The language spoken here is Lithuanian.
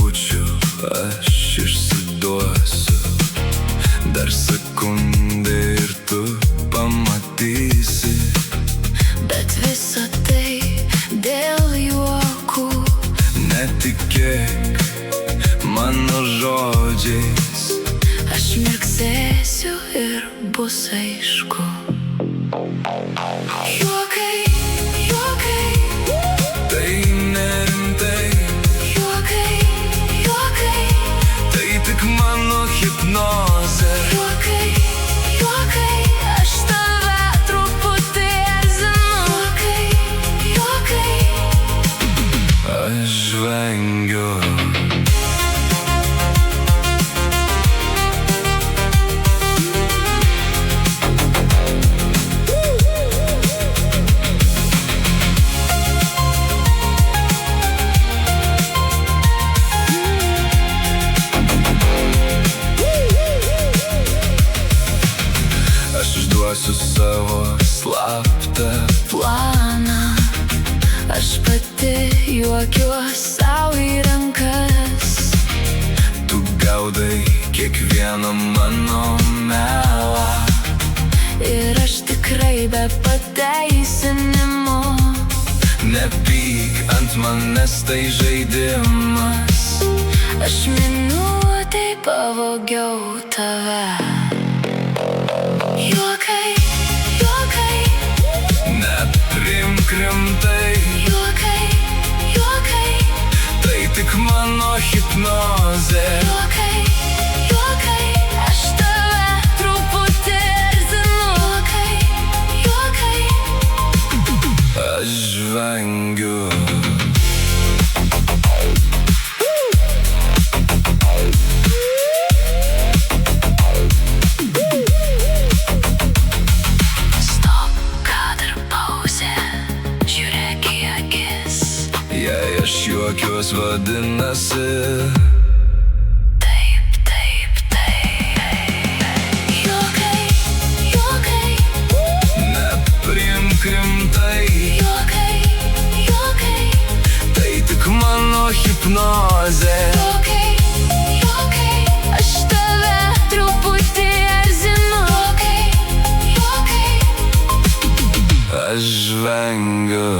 jaučiu, aš išsiduosiu. Dar sekundė ir tu pamatysi. Bet visa tai dėl juokų. Netikėk mano žodžiais. Aš mirksėsiu ir bus aišku. Juokai, juokai, Tai nerimtai, juokai, juokai, tai tik mano hipnozė. juokai, juokai, aš tave truputį erzinu. Juokai, juokai, Aš vengiu. Aš išduosiu savo slaptą planą. Aš pati juokiuos sau į rankas. Tu gaudai kiekvieną mano melą. Ir aš tikrai be pateisinimo. Nepyk ant manęs, tai žaidimas. Aš minutei pavogiau tave. Juokai, juokai, Neprimk rimtai, juokai, juokai, tai tik mano hipnozė. juokai, juokai, aš tave truputį erzinu. Juokai, juokai, Aš vengiu. stop, kad ir pauzė. Žiūrėk į akis. Jei aš juokiuos, vadinasi Taip, taip, taip. Juokai, juokai, neprimk rimtai, juokai, juokai, tai tik mano hipnozė. juokai, juokai, aš tave truputį erzinu. Juokai, juokai, Aš vengiu.